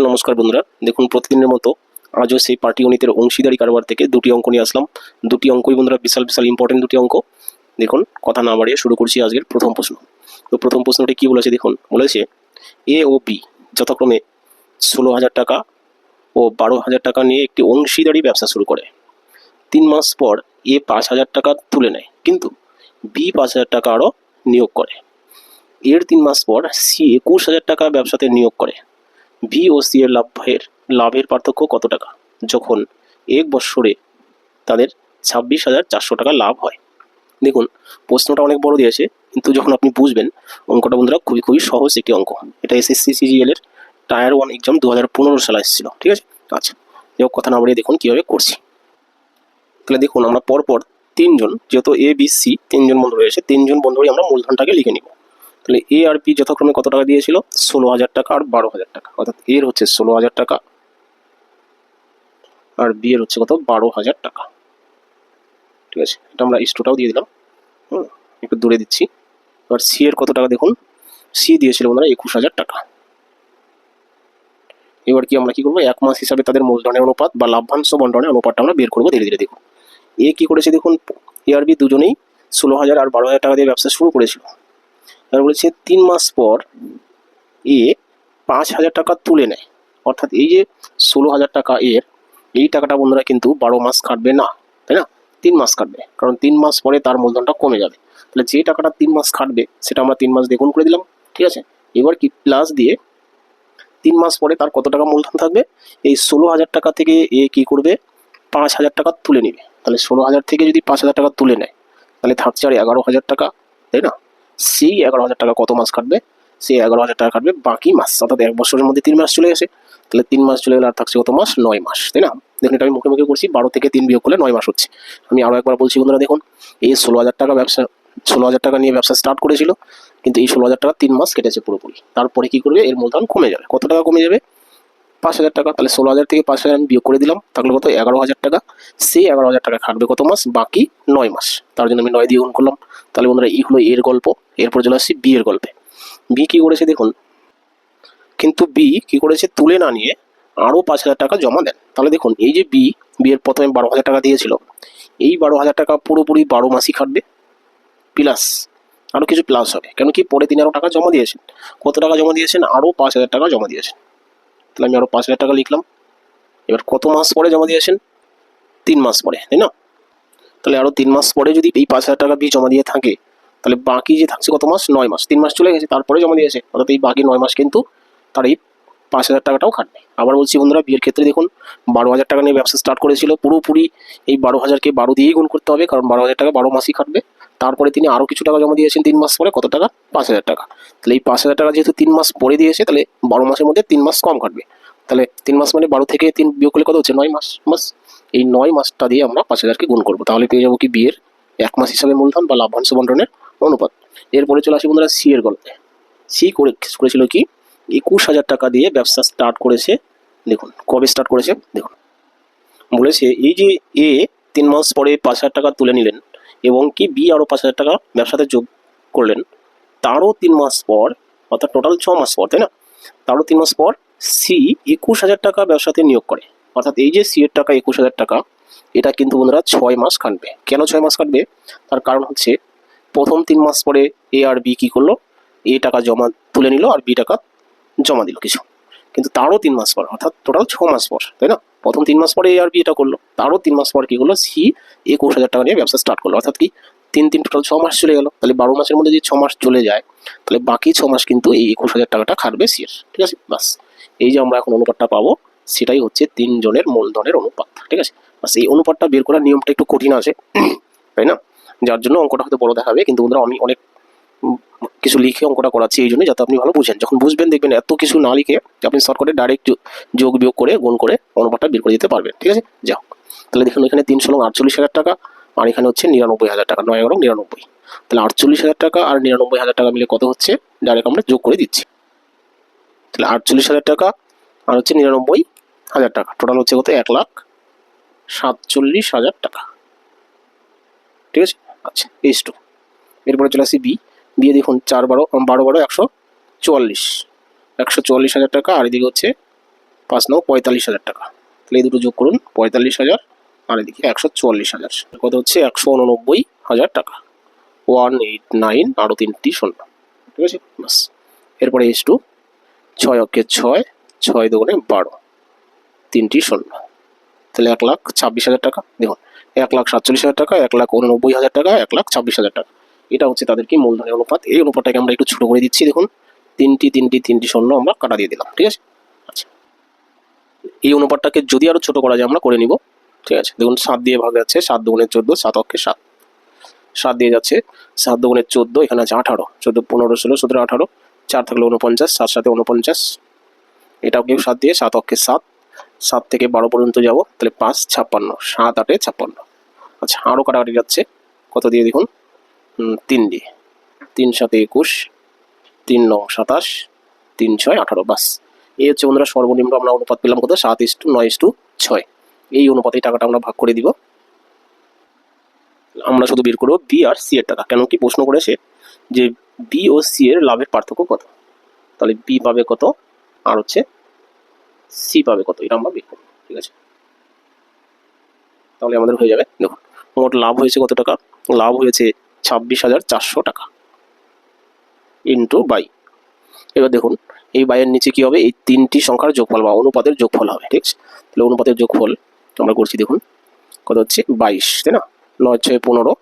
নমস্কার বন্ধুরা, দেখুন প্রতিদিনের মতো আজও সেই পাটিগণিতের অংশীদারি কারবার থেকে দুটি অঙ্ক নিয়ে আসলাম। দুটি অঙ্কই বন্ধুরা বিশাল বিশাল ইম্পর্টেন্ট দুটি অঙ্ক। দেখুন, কথা না বাড়িয়ে শুরু করছি আজকের প্রথম প্রশ্ন। তো প্রথম প্রশ্নটি কি বলেছে দেখুন, বলেছে এ ও বি যথাক্রমে 16,000 টাকা ও 12,000 টাকা নিয়ে একটি অংশীদারি ব্যবসা শুরু করে। 3 মাস পর এ 5,000 টাকা তুলে নেয়, কিন্তু বি 5,000 টাকা আরও নিয়োগ করে। এর 3 মাস পর সি 21,000 টাকা ব্যবসাতে নিয়োগ করে। বি ও সি এর লাভের পার্থক্য কত টাকা যখন 1 বছরে তাদের 26,400 টাকা লাভ হয়? দেখুন, প্রশ্নটা অনেক বড় দিয়েছে, কিন্তু যখন আপনি বুঝবেন অঙ্কটা বন্ধুরা খুবই খুবই সহজ একটি অঙ্ক। এটা এসএসসি সিজিএল এর টায়ার 1 এক্সাম 2015 সালে এসেছিল। ঠিক আছে, আচ্ছা যাই কথা না বাড়িয়ে দেখুন কীভাবে করছি। তাহলে দেখুন, আমরা পরপর তিনজন, যেহেতু এ বি সি তিনজন বন্ধু রয়েছে, তিনজন বন্ধুরই আমরা মূলধনটাকে লিখে নিব। তাহলে এ আর বি যথাক্রমে কত টাকা দিয়েছিল? 16,000 টাকা আর 12,000 টাকা। অর্থাৎ এর হচ্ছে 16,000 টাকা আর বি এর হচ্ছে কত? 12,000 টাকা। ঠিক আছে, এটা আমরা স্টোটাও দিয়ে দিলাম, একটু দূরে দিচ্ছি। এবার সি এর কত টাকা দেখুন, সি দিয়েছিল বন্ধুরা 21,000 টাকা। এবার কি আমরা কি করবো, এক মাস হিসাবে তাদের মূলধনের অনুপাত বা লাভ্যাংশ বন্টনের অনুপাতটা আমরা বের করবো ধীরে ধীরে। দেখুন, এ কি করেছে দেখুন, এ আর বি দুজনেই 16,000 আর 12,000 টাকা দিয়ে ব্যবসা শুরু করেছিল। এবার বলেছে 3 মাস পর এ 5,000 টাকা তুলে নেয়। অর্থাৎ এই যে 16,000 টাকা এর, এই টাকাটা বন্ধুরা কিন্তু 12 মাস কাটবে না, তাই না? 3 মাস কাটবে, কারণ 3 মাস পরে তার মূলধনটা কমে যাবে। তাহলে যে টাকাটা 3 মাস কাটবে সেটা আমরা 3 মাস দ্বিগুণ করে দিলাম। ঠিক আছে, এবার কি প্লাস দিয়ে 3 মাস পরে তার কত টাকা মূলধন থাকবে? এই 16,000 টাকা থেকে এ কি করবে, 5,000 টাকা তুলে নেবে। তাহলে 16,000 থেকে যদি 5,000 টাকা তুলে নেয়, তাহলে থাকছে আর 11,000 টাকা, তাই না? সেই 11,000 টাকা কত মাস কাটবে? সেই 11,000 টাকা কাটবে বাকি মাস। অর্থাৎ 1 বছরের মধ্যে 3 মাস চলে গেছে। তাহলে 3 মাস চলে গেলে আর থাকছে কত মাস? 9 মাস, তাই না? দেখুন, এটা আমি মুখে মুখে করছি, 12 থেকে 3 বিয়োগ করলে 9 মাস হচ্ছে। আমি আরও একবার বলছি বন্ধুরা, দেখুন এই 16,000 টাকা ব্যবসা, 16,000 টাকা নিয়ে ব্যবসা স্টার্ট করেছিল, কিন্তু এই 16,000 টাকা 3 মাস কেটেছে পুরোপুরি। তারপরে কি করবে, এর মূলধন কমে যাবে। কত টাকা কমে যাবে? 5,000 টাকা। তাহলে 16,000 থেকে 5,000 আমি বিয়োগ করে দিলাম, তাহলে কত? 11,000 টাকা। সেই 11,000 টাকা খাটবে কত মাস? বাকি 9 মাস। তার জন্য আমি 9 দিয়ে গুণ করলাম। তাহলে বন্ধুরা এই হলো এর গল্প। এরপর চলে আসছি বি এর গল্পে। বি কি করেছে দেখুন, কিন্তু বি কি করেছে, তুলে না নিয়ে আরও 5,000 টাকা জমা দেন। তাহলে দেখুন, এই যে বি এর প্রথমে 12,000 টাকা দিয়েছিল, এই 12,000 টাকা পুরোপুরি 12 মাসই খাটবে, প্লাস আরও কিছু প্লাস হবে। কেন কি, পরে তিনি আরও টাকা জমা দিয়েছেন। কত টাকা জমা দিয়েছেন? আরও 5,000 টাকা জমা দিয়েছেন। তাহলে আমি আরও 5,000 টাকা লিখলাম। এবার কত মাস পরে জমা দিয়েছেন? 3 মাস পরে, তাই না? তাহলে আরও 3 মাস পরে যদি এই 5,000 টাকা বি জমা দিয়ে থাকে, তাহলে বাকি যে থাকছে কত মাস? 9 মাস। 3 মাস চলে গেছে, তারপরে জমা দিয়েছে, অর্থাৎ এই বাকি 9 মাস কিন্তু তার এই 5,000 টাকাটাও খাটবে। আবার বলছি বন্ধুরা, বিয়ের ক্ষেত্রে দেখুন 12,000 টাকা নিয়ে ব্যবসা স্টার্ট করেছিল, পুরোপুরি এই 12,000কে 12 দিয়েই গুণ করতে হবে, কারণ 12,000 টাকা 12 মাসই খাটবে। তারপরে তিনি আরও কিছু টাকা জমা দিয়েছেন 3 মাস পরে, কত টাকা? 5,000 টাকা। তাহলে এই 5,000 টাকা যেহেতু 3 মাস পরে দিয়েছে, তাহলে 12 মাসের মধ্যে 3 মাস কম কাটবে। তাহলে 3 মাস মানে 12 থেকে 3 বিয়োগ করলে কত হচ্ছে? 9 মাস। বাস এই 9 মাসটা দিয়ে আমরা 5,000কে গুণ করবো, তাহলে পেয়ে যাবো কি, বিয়ের 1 মাস হিসাবে মূলধন বা লাভ্যাংশ বন্টনের অনুপাত। এরপরে চলে আসি বন্ধুরা সি এর গল্পে। সি করেছিল কি, 21,000 টাকা দিয়ে ব্যবসা স্টার্ট করেছে। দেখুন কবে স্টার্ট করেছে, দেখুন বলেছে এই যে এ 3 মাস পরে 5,000 টাকা তুলে নিলেন, এবং কি বি আরও 5,000 টাকা ব্যবসাতে যোগ করলেন। তারও 3 মাস পর, অর্থাৎ টোটাল 6 মাস পর, তাই না? তারও 3 মাস পর সি 21,000 টাকা ব্যবসাতে নিয়োগ করে। অর্থাৎ এই যে সি এর টাকা 21,000 টাকা, এটা কিন্তু বন্ধুরা 6 মাস কাটবে। কেন 6 মাস কাটবে? তার কারণ হচ্ছে, প্রথম 3 মাস পরে এ আর বি কী করলো, এ টাকা জমা তুলে নিল আর বি টাকা জমা দিল কিছু, কিন্তু তারও 3 মাস পর, অর্থাৎ টোটাল 6 মাস পর, তাই না? প্রথম 3 মাস পরে এ আর বি এটা করলো, তারও 3 মাস পর কী করলো, সি 21,000 টাকা নিয়ে ব্যবসা স্টার্ট করলো। অর্থাৎ কি, 3 টোটাল 6 মাস চলে গেল। তাহলে 12 মাসের মধ্যে যদি 6 মাস চলে যায়, তাহলে বাকি 6 মাস কিন্তু এই 21,000 টাকাটা খাটবে সি এর। ঠিক আছে, বাস এই যে আমরা এখন অনুপাতটা পাবো, সেটাই হচ্ছে 3 জনের মূলধনের অনুপাত। ঠিক আছে, বাস এই অনুপাতটা বের করার নিয়মটা একটু কঠিন আছে, তাই না? যার জন্য অঙ্কটা হয়তো বড় দেখাবে, কিন্তু বন্ধুরা আমি অনেক কিছু লিখে অঙ্কটা করাচ্ছি এই জন্য, যাতে আপনি ভালো বুঝেন। যখন বুঝবেন দেখবেন এত কিছু না লিখে আপনি শর্টকাটে ডাইরেক্ট যোগ বিয়োগ করে গুণ করে অনুপাতটা বের করে দিতে পারবেন। ঠিক আছে, যাও তাহলে দেখুন, এখানে 3 × 48,000 টাকা, আর এখানে হচ্ছে 99,000 টাকা, 9 × 99। তাহলে 48,000 টাকা আর 99,000 টাকা মিলে কত হচ্ছে, ডাইরেক্ট আমরা যোগ করে দিচ্ছি। তাহলে 48,000 টাকা আর হচ্ছে 99,000 টাকা, টোটাল হচ্ছে কত? 1,47,000 টাকা। ঠিক আছে, আচ্ছা এইচ টু। এরপরে চলে আসি বি। বিয়ে দেখুন 4 × 12 = 144, 144,000 টাকা, আর এদিকে হচ্ছে 5 নং 45,000 টাকা। তাহলে এই দুটো যোগ করুন, 45,000 আর এদিকে 144,000, কত হচ্ছে 189,000 টাকা। 189 আরও 3টি শূন্য, ঠিক আছে। বাস এরপরে H2, 6 অক্ষে 6, 6 দুগুণে 12, 3টি শূন্য, তাহলে 1,26,000 টাকা। দেখুন 1,47,000 টাকা, 1,89,000 টাকা, 1,26,000 টাকা, এটা হচ্ছে তাদের কি মূলধনের অনুপাত। এই অনুপাতটাকে আমরা একটু ছোট করে দিচ্ছি। দেখুন 3টি শূন্য আমরা কাটা দিয়ে দিলাম, ঠিক আছে। আচ্ছা, এই অনুপাতটাকে যদি আরো ছোট করা যায় আমরা করে নিব, ঠিক আছে। দেখুন 7 দিয়ে ভাগ যাচ্ছে, 7 দুগুণে 14, 7 অক্ষে 7, 7 দিয়ে যাচ্ছে, 7 দুগুণে 14, এখানে আছে 18, 14 15 16 17 18, 4 থাকলে 49, 7 7 49, এটাও কেউ 7 দিয়ে, 7 অক্ষে 7, 7 থেকে 12 পর্যন্ত যাব, তাহলে 5 56, 7 8 56। আচ্ছা, আরও কাটাকাটি যাচ্ছে, কত দিয়ে দেখুন, 3 দিয়ে, 3 7 21, 3 9 27, 3 6 18। বাস এই হচ্ছে বন্ধুরা সর্বনিম্ন আমরা অনুপাত পেলাম কত, 7:9:6। এই অনুপাতে টাকাটা আমরা ভাগ করে দিব। আমরা শুধু বের করবো বি আর সি এর টাকা। কেন কি প্রশ্ন করেছে যে বি ও সি এর লাভের পার্থক্য কত, তাহলে বি পাবে কত আর হচ্ছে সি পাবে কত, এটা আমরা বের করবো, ঠিক আছে। তাহলে আমাদের হয়ে যাবে, দেখুন মোট লাভ হয়েছে কত টাকা, লাভ হয়েছে 26,400 টাকা ইন্টু বাই। এবার দেখুন এই বাইয়ের নিচে কি হবে, এই 3টি সংখ্যার যোগফল বা অনুপাতের যোগফল হবে, ঠিক আছে। তাহলে অনুপাতের যোগফল আমরা করছি, দেখুন কত হচ্ছে 22, তাই না, 9 6 15,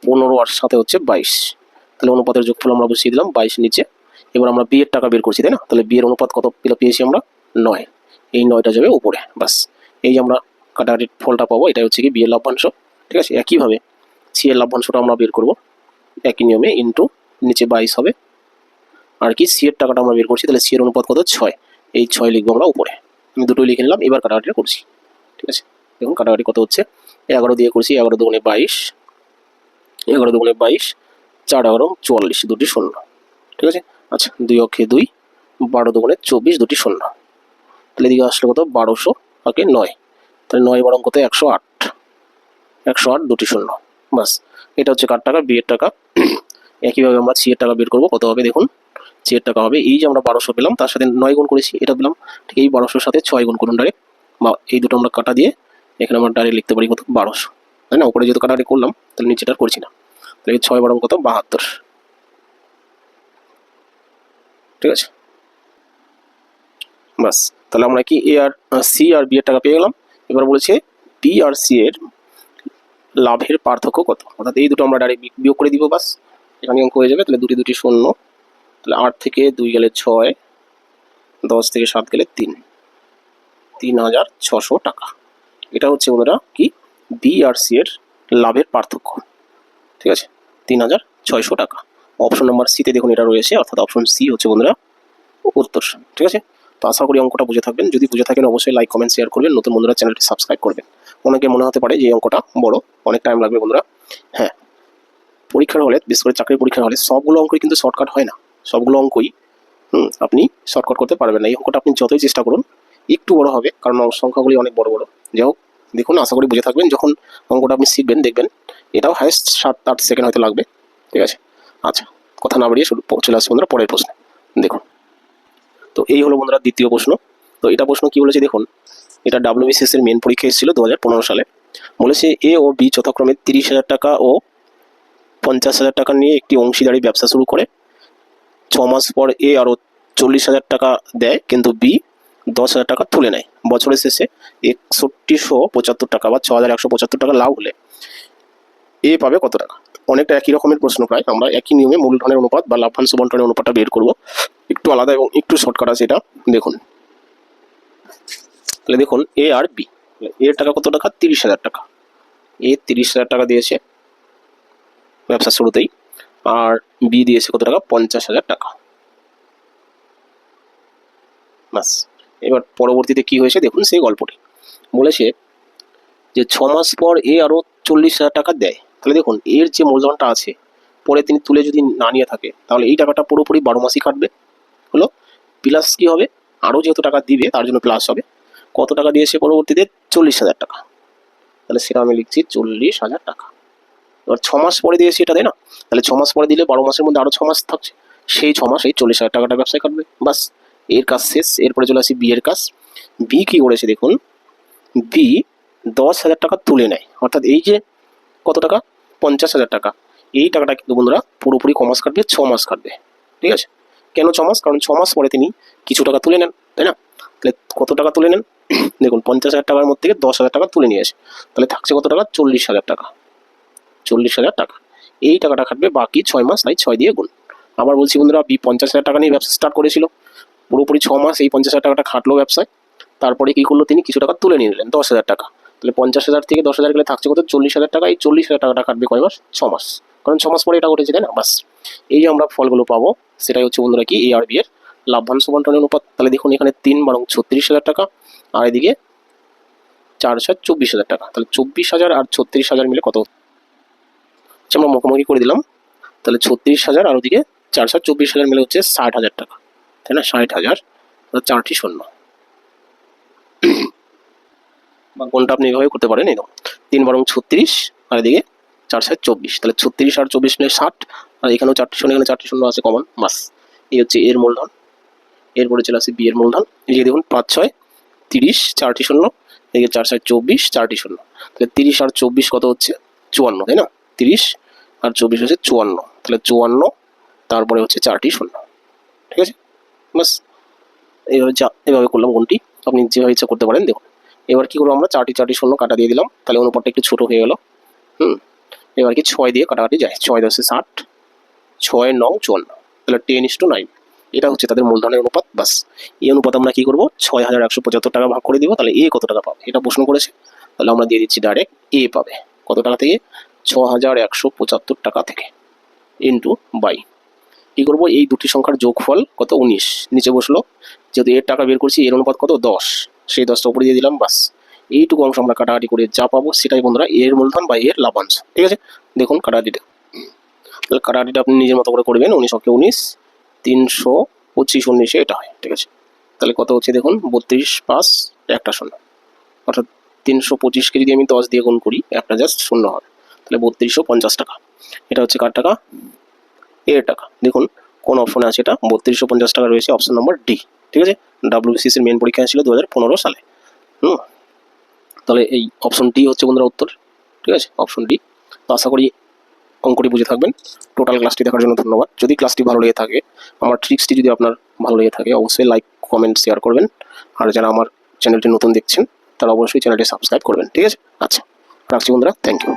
15 আর সাথে হচ্ছে 22, তাহলে অনুপাতের যোগফল আমরা বসিয়ে দিলাম 22 নিচে। এবার আমরা বি এর টাকা বের করছি, তাই না, তাহলে বি এর অনুপাত কত পেয়েছি আমরা 9, এই 9টা যাবে উপরে। বাস এই যে আমরা কাটাকাটির ফলটা পাবো, এটা হচ্ছে কি বি এর লভ্যাংশ, ঠিক আছে। একইভাবে সি এর লভ্যাংশটা আমরা বের করবো একই নিয়মে, ইন্টু নিচে 22 হবে, আর কি সি এর টাকাটা আমরা বের করছি, তাহলে সি এর অনুপাত কত 6, এই 6 লিখবো আমরা উপরে। আমি দুটোই লিখে নিলাম, এবার কাটাকাটিটা করছি, ঠিক আছে। দেখুন কাটাকাটি কত হচ্ছে, 11 দিয়ে করছি, 11 দুগুণে 22, 11 দুগুণে 22, 4 11 44, দুটি শূন্য, ঠিক আছে। আচ্ছা 2 অক্ষে 2, 12 দুগুণে 24, দুটি শূন্য, তাহলে এদিকে আসলে কত 1200 ওকে 9, তাহলে 9 বরং কত 108, 108 দুটি শূন্য। বাস এটা হচ্ছে কার টাকা, বি এর টাকা। একইভাবে আমরা সি এর টাকা বের করবো, কত হবে দেখুন, সি এর টাকা হবে এই যে আমরা 1200 পেলাম, তার সাথে 9 গুণ করেছি, এটা পেলাম, ঠিক এই 1200 সাথে 6 গুণ করুন ডাইরেক্ট, বা এই দুটো আমরা কাটা দিয়ে এখানে আমরা ডাইরেক্ট লিখতে পারি কত 1200, তাই না। উপরে যেহেতু কাটাকাটি করলাম তাহলে নিচেটা করছি না, তাহলে 6 বরং কত 72, ঠিক আছে। বাস তাহলে আমরা কি এ আর সি আর বি এর টাকা পেয়ে গেলাম। এবার বলেছে বি আর সি এর লাভের পার্থক্য কত, অর্থাৎ এই দুটো আমরা ডাইরেক্ট বিয়োগ করে দিব, বাস এখানে অঙ্ক হয়ে যাবে। তাহলে দুটি শূন্য, তাহলে 8 থেকে 2 গেলে 6, 10 থেকে 7 গেলে 3, 3,600 টাকা। এটা হচ্ছে বন্ধুরা কি বি আর সি এর লাভের পার্থক্য, ঠিক আছে, 3,600 টাকা। অপশন নাম্বার সিতে দেখুন এটা রয়েছে, অর্থাৎ অপশন সি হচ্ছে বন্ধুরা উত্তর, ঠিক আছে। তো আশা করি অঙ্কটা বুঝে থাকবেন, যদি বুঝে থাকেন অবশ্যই লাইক কমেন্ট শেয়ার করবেন, নতুন বন্ধুরা চ্যানেলটি সাবস্ক্রাইব করবেন। অনেকে মনে হতে পারে যে এই অঙ্কটা বড়, অনেক টাইম লাগবে বন্ধুরা। হ্যাঁ, পরীক্ষার হলে বিশেষ করে চাকরির পরীক্ষার হলে সবগুলো অঙ্কই কিন্তু শর্টকাট হয় না, সবগুলো অঙ্কই আপনি শর্টকাট করতে পারবেন না। এই অঙ্কটা আপনি যতই চেষ্টা করুন একটু বড় হবে, কারণ সংখ্যাগুলি অনেক বড় বড়। যাই হোক দেখুন, আশা করি বুঝে থাকবেন, যখন অঙ্কটা আপনি শিখবেন দেখবেন এটাও হাইস্ট 7-8 সেকেন্ড হয়তো লাগবে, ঠিক আছে। আচ্ছা কথা না বাড়িয়ে শুরু চলে আসছে বন্ধুরা পরের প্রশ্ন। দেখুন তো এই হলো বন্ধুরা দ্বিতীয় প্রশ্ন। তো এটা প্রশ্ন কি বলেছে দেখুন, এটা WBCS এর মেন পরীক্ষা এসেছিল 2015 সালে। বলেছে এ ও বি যথাক্রমে 30,000 টাকা ও 50,000 টাকা নিয়ে একটি অংশীদারি ব্যবসা শুরু করে। 6 মাস পর এ আরও 40,000 টাকা দেয়, কিন্তু বি 10,000 টাকা তুলে নেয়। বছরের শেষে 6175 টাকা বা 6,175 টাকা লাভ হলে এ পাবে কত টাকা। অনেকটা একই রকমের প্রশ্ন, প্রায় আমরা একই নিয়মে মূলধনের অনুপাত বা লাভ্যাংশ বন্টনের অনুপাতটা বের করব, একটু আলাদা এবং একটু শর্টকাট আছে এটা। দেখুন তাহলে দেখুন এ আর বি, এর টাকা কত টাকা 30,000 টাকা, এ 30,000 টাকা দিয়েছে ব্যবসা শুরুতেই, আর বি দিয়েছে কত টাকা 50,000 টাকা। বাস এবার পরবর্তীতে কি হয়েছে দেখুন সেই গল্পটি। বলেছে যে 6 মাস পর এ আরও 40,000 টাকা দেয়, তাহলে দেখুন এর যে মূলধনটা আছে পরে তিনি তুলে যদি না নিয়ে থাকে তাহলে এই টাকাটা পুরোপুরি 12 মাসই কাটবে, হলো প্লাস কি হবে আরও যেহেতু টাকা দিবে তার জন্য প্লাস হবে। কত টাকা দিয়েছে পরবর্তীতে 40,000 টাকা, তাহলে সেটা আমি লিখছি 40,000 টাকা। এবার 6 মাস পরে দিয়েছি এটা, তাই না, তাহলে 6 মাস পরে দিলে 12 মাসের মধ্যে আরও 6 মাস থাকছে, সেই 6 মাস এই 40,000 টাকাটা ব্যবসায় কাটবে। বাস এর কাজ শেষ। এরপরে চলে আসি বি এর কাজ। বি কী করেছে দেখুন, বি 10,000 টাকা তুলে নেয়, অর্থাৎ এই যে কত টাকা, 50,000 টাকা। এই টাকাটা কিন্তু বন্ধুরা পুরোপুরি ক মাস কাটবে, 6 মাস কাটবে, ঠিক আছে। কেন 6 মাস? কারণ 6 মাস পরে তিনি কিছু টাকা তুলে নেন, তাই না? তাহলে কত টাকা তুলে নেন দেখুন, 50,000 টাকার মধ্যে থেকে 10,000 টাকা তুলে নিয়ে আসে, তাহলে থাকছে কত টাকা, 40,000 টাকা। 40,000 টাকা এই টাকাটা কাটবে বাকি 6 মাস, তাই 6 দিয়ে গুণ। আবার বলছি বন্ধুরা, বি 50,000 টাকা নিয়ে ব্যবসা স্টার্ট করেছিল, পুরোপুরি 6 মাস এই 50,000 টাকাটা খাটলো ব্যবসায়, তারপরে কী করলো, তিনি কিছু টাকা তুলে নিয়ে নিলেন 10,000 টাকা। তাহলে 50,000 থেকে 10,000 গেলে থাকছে কত, 40,000 টাকা। এই 40,000 টাকাটা কাটবে কয় মাস, 6 মাস, কারণ 6 মাস পরে এটা ঘটেছে, তাই না? বাস এই যে আমরা ফলগুলো পাবো সেটাই হচ্ছে বন্ধুরা কি, এ আর বি এর লাভ্যাংশ বন্টনের অনুপাত। তাহলে দেখুন এখানে 3 বারং 36,000 টাকা, আর এদিকে 4 24,000 টাকা। তাহলে 24,000 আর 36,000 মিলে কত হচ্ছে, আমরা মুখোমুখি করে দিলাম। তাহলে 36,000 আর ওদিকে 4 24,000 মিলে হচ্ছে 60,000 টাকা, তাই না? 60,000, 4টি শূন্য, বা কোনটা আপনি এইভাবে করতে পারেন। এই 3 বারং 36 আর এদিকে 4 24, তাহলে 36 আর 24 মিলে 60, আর এখানেও 4টি শূন্য, এখানে 4টি শূন্য আছে কমন, মাস। এই হচ্ছে এর মূলধন। এরপরে চলে আসে বি এর মূলধন। এই যে দেখুন 5 6 30, 4টি শূন্য, এদিকে 4 24, 4টি শূন্য। তাহলে 30 আর 24 কত হচ্ছে, 54, তাই না? 30 আর 24 হচ্ছে 54, তাহলে 54, তারপরে হচ্ছে 4টি শূন্য, ঠিক আছে। বাস এভাবে করলাম গুণটি, আপনি যেভাবে ইচ্ছা করতে পারেন। দেখুন এবার কি করবো আমরা, 4টি শূন্য কাটা দিয়ে দিলাম, তাহলে অনুপাতটা একটু ছোট হয়ে গেল। এবার কি 6 দিয়ে কাটাকাটি যায়, 6 10 60, 6 9 54, তাহলে 10:9। এটা হচ্ছে তাদের মূলধনের অনুপাত। বাস এই অনুপাত আমরা কি করবো, 6,175 টাকা ভাগ করে দিব, তাহলে এ কত টাকা পাবে, এটা প্রশ্ন করেছে, তাহলে আমরা দিয়ে দিচ্ছি ডাইরেক্ট এ পাবে কত টাকা থেকে, 6,175 টাকা থেকে, ইন্টু বাই কি করবো, এই দুটি সংখ্যার যোগফল কত, 19 নিচে বসলো, যেহেতু এর টাকা বের করছি, এর অনুপাত কত 10, সেই 10টা উপরে দিয়ে দিলাম। বাস এইটুকু অংশ আমরা কাটাকাটি করে যা পাবো সেটাই বন্ধুরা এর মূলধন বা এর লাভাংশ, ঠিক আছে। দেখুন কাটাকাটিটা, তাহলে কাটাকাটিটা আপনি নিজের মতো করে করবেন। 19 × 19, 325, 19 এটা হয়, ঠিক আছে। তাহলে কত হচ্ছে দেখুন, 32 5 একটা শূন্য, অর্থাৎ 325কে যদি আমি 10 দিয়ে গুণ করি, একটা জাস্ট শূন্য হবে, তাহলে 3250 টাকা। এটা হচ্ছে কার টাকা, এর টাকা। দেখুন কোন অপশনে আছে এটা, 3250 টাকা রয়েছে অপশন নম্বর ডি, ঠিক আছে। WBCS এর মেন পরীক্ষা ছিল 2015 সালে। তাহলে এই অপশন ডি হচ্ছে বন্ধুরা উত্তর, ঠিক আছে, অপশন ডি। তো আশা করি অঙ্কটি বুঝে থাকবেন। টোটাল ক্লাসটি দেখার জন্য ধন্যবাদ। যদি ক্লাসটি ভালো লেগে থাকে, আমার ট্রিক্সটি যদি আপনার ভালো লেগে থাকে, অবশ্যই লাইক কমেন্ট শেয়ার করবেন। আর যারা আমার চ্যানেলটি নতুন দেখছেন তারা অবশ্যই চ্যানেলটি সাবস্ক্রাইব করবেন, ঠিক আছে। আচ্ছা রাখছি বন্ধুরা, থ্যাংক ইউ।